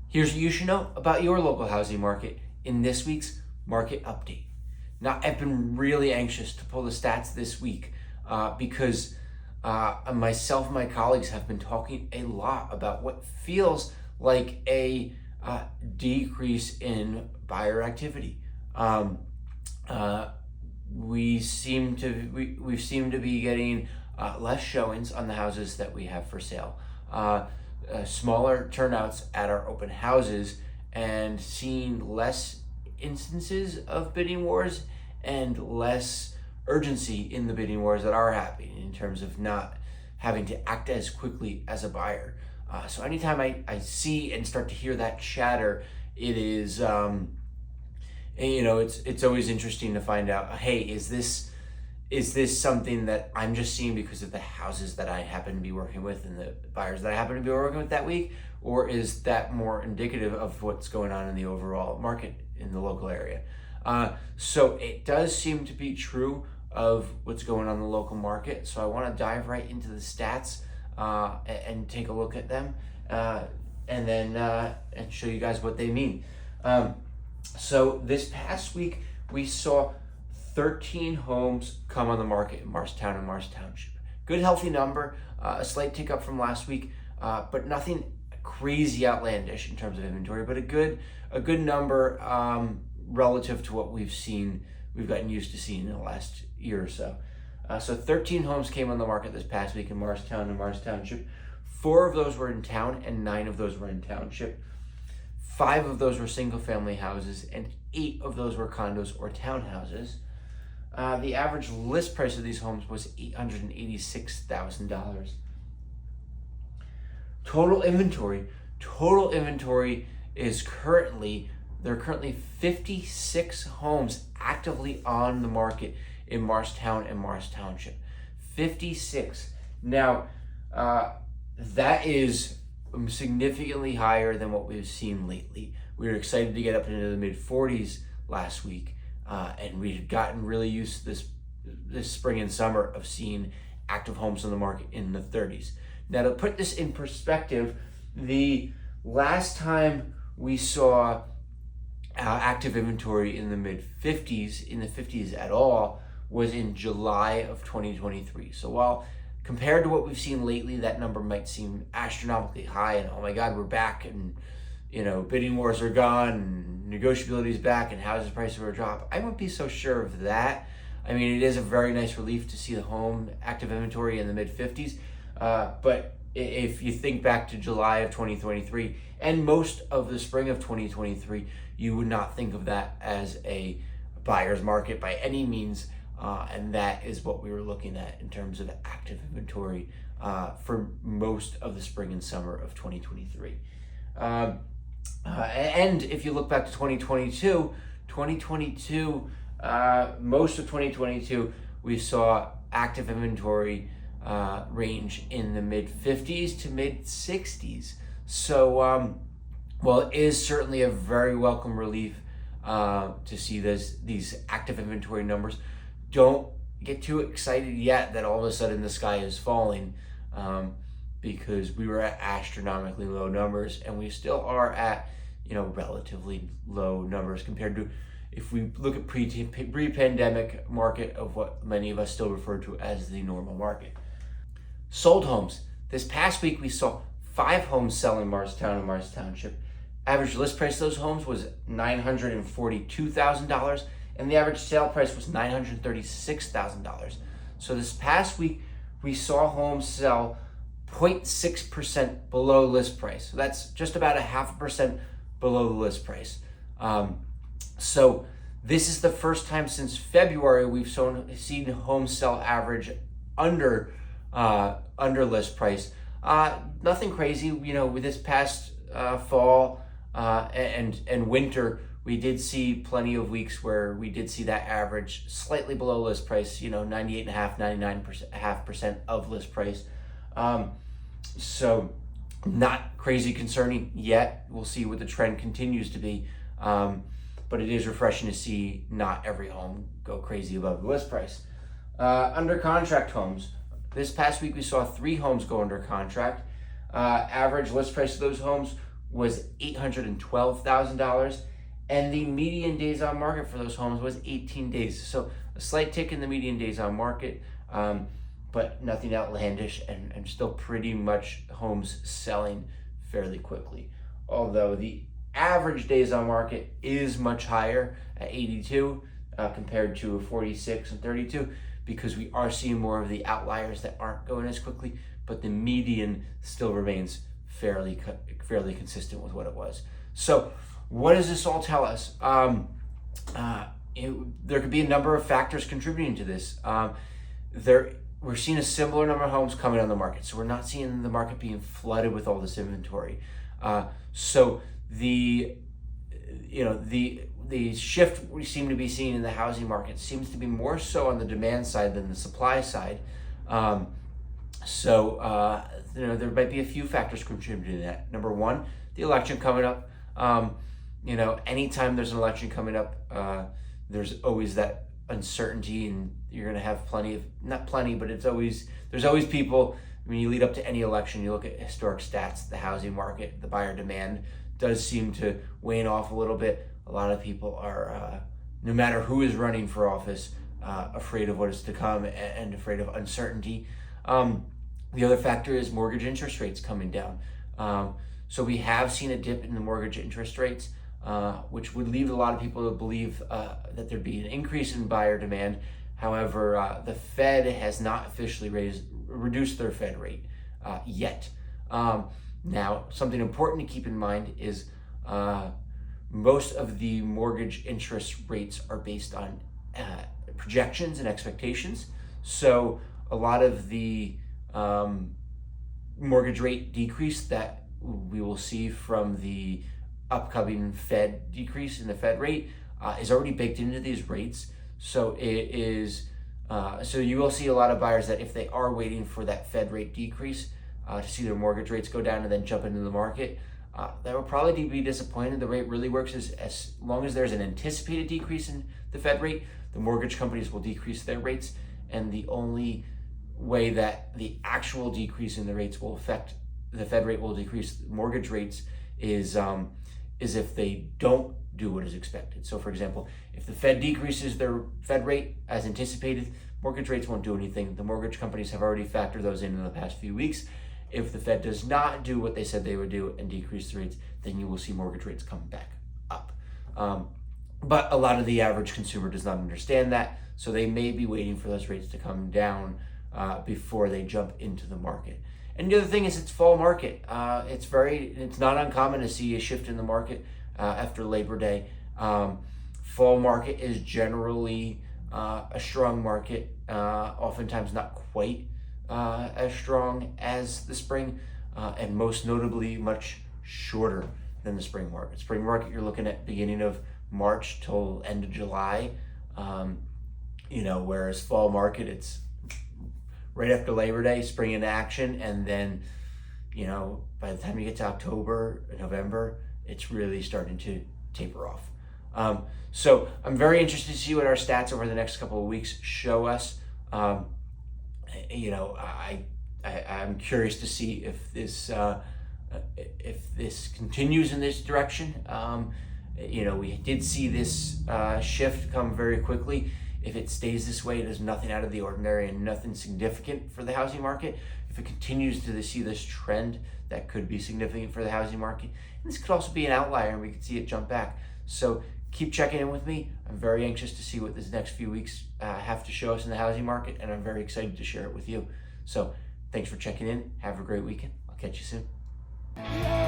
Here's what you should know about your local housing market in this week's market update. Now, I've been really anxious to pull the stats this week because myself and my colleagues have been talking a lot about what feels like a decrease in buyer activity. We seem to be getting less showings on the houses that we have for sale, smaller turnouts at our open houses, and seeing less instances of bidding wars and less urgency in the bidding wars that are happening in terms of not having to act as quickly as a buyer. So anytime I see and start to hear that chatter, it is, it's always interesting to find out, hey, is this something that I'm just seeing because of the houses that I happen to be working with and the buyers that I happen to be working with that week? Or is that more indicative of what's going on in the overall market in the local area? So it does seem to be true of what's going on in the local market. So I want to dive right into the stats and take a look at them and then and show you guys what they mean. So this past week, we saw 13 homes come on the market in Morristown and Morris Township. Good, healthy number, a slight tick up from last week, but nothing crazy outlandish in terms of inventory, but a good number relative to what we've gotten used to seeing in the last year or so. So 13 homes came on the market this past week in Morristown and Morris Township. 4 of those were in town and 9 of those were in township. 5 of those were single-family houses and 8 of those were condos or townhouses. The average list price of these homes was $886,000. Total inventory is currently 56 homes actively on the market in Morristown and Morris Township. 56. Now, that is significantly higher than what we've seen lately. We were excited to get up into the mid-40s last week, and we had gotten really used to this spring and summer of seeing active homes on the market in the 30s. Now, to put this in perspective, the last time we saw active inventory in the mid-50s, at all, was in July of 2023. So while compared to what we've seen lately, that number might seem astronomically high and oh my God, we're back and bidding wars are gone and negotiability is back and housing prices are drop, I wouldn't be so sure of that. I mean, it is a very nice relief to see the home active inventory in the mid-50s, but if you think back to July of 2023 and most of the spring of 2023, you would not think of that as a buyer's market by any means. And that is what we were looking at in terms of active inventory for most of the spring and summer of 2023. And if you look back to 2022, most of 2022, we saw active inventory range in the mid-50s to mid-60s. So, well, it is certainly a very welcome relief to see these active inventory numbers. Don't get too excited yet that all of a sudden the sky is falling, because we were at astronomically low numbers and we still are at relatively low numbers compared to if we look at pre-pandemic market of what many of us still refer to as the normal market. Sold homes. This past week we saw 5 homes sell in Morristown and Morris Township. Average list price of those homes was $942,000. And the average sale price was $936,000. So this past week, we saw homes sell 0.6% below list price. So that's just about 0.5% below the list price. So this is the first time since February we've seen homes sell average under list price. Nothing crazy, with this past fall and winter. We did see plenty of weeks where we did see that average slightly below list price, 98.5%, 99.5% of list price. So not crazy concerning yet. We'll see what the trend continues to be. But it is refreshing to see not every home go crazy above the list price. Under contract homes. This past week we saw 3 homes go under contract. Average list price of those homes was $812,000, and the median days on market for those homes was 18 days. So a slight tick in the median days on market, but nothing outlandish, and still pretty much homes selling fairly quickly. Although the average days on market is much higher at 82 compared to 46 and 32, because we are seeing more of the outliers that aren't going as quickly, but the median still remains fairly consistent with what it was. So what does this all tell us? There could be a number of factors contributing to this. We're seeing a similar number of homes coming on the market, so we're not seeing the market being flooded with all this inventory. So the shift we seem to be seeing in the housing market seems to be more so on the demand side than the supply side. There might be a few factors contributing to that. Number one, the election coming up. Anytime there's an election coming up, there's always that uncertainty, and you're going to have there's always people. When you lead up to any election, you look at historic stats, the housing market, the buyer demand does seem to wane off a little bit. A lot of people are, no matter who is running for office, afraid of what is to come and afraid of uncertainty. The other factor is mortgage interest rates coming down. So we have seen a dip in the mortgage interest rates, which would lead a lot of people to believe that there'd be an increase in buyer demand. However, the Fed has not officially reduced their Fed rate yet. Now, something important to keep in mind is most of the mortgage interest rates are based on projections and expectations. So a lot of the mortgage rate decrease that we will see from the upcoming Fed decrease in the Fed rate is already baked into these rates. So it is. So you will see a lot of buyers that if they are waiting for that Fed rate decrease to see their mortgage rates go down and then jump into the market, that will probably be disappointed. The rate really works as long as there's an anticipated decrease in the Fed rate, the mortgage companies will decrease their rates, and the only way that the actual decrease in the rates will affect the Fed rate will decrease mortgage rates is if they don't do what is expected. So for example, if the Fed decreases their Fed rate as anticipated, mortgage rates won't do anything. The mortgage companies have already factored those in the past few weeks. If the Fed does not do what they said they would do and decrease the rates, then you will see mortgage rates come back up. But a lot of the average consumer does not understand that, so they may be waiting for those rates to come down before they jump into the market. And the other thing is it's fall market. It's not uncommon to see a shift in the market after Labor Day. Fall market is generally a strong market, oftentimes not quite as strong as the spring, and most notably much shorter than the spring market. Spring market, you're looking at beginning of March till end of July, whereas fall market, it's right after Labor Day, spring into action, and then, by the time you get to October, November, it's really starting to taper off. So I'm very interested to see what our stats over the next couple of weeks show us. I'm curious to see if this continues in this direction. We did see this shift come very quickly. If it stays this way, it is nothing out of the ordinary and nothing significant for the housing market. If it continues to see this trend, that could be significant for the housing market. And this could also be an outlier, and we could see it jump back. So keep checking in with me. I'm very anxious to see what this next few weeks have to show us in the housing market, and I'm very excited to share it with you. So thanks for checking in. Have a great weekend. I'll catch you soon.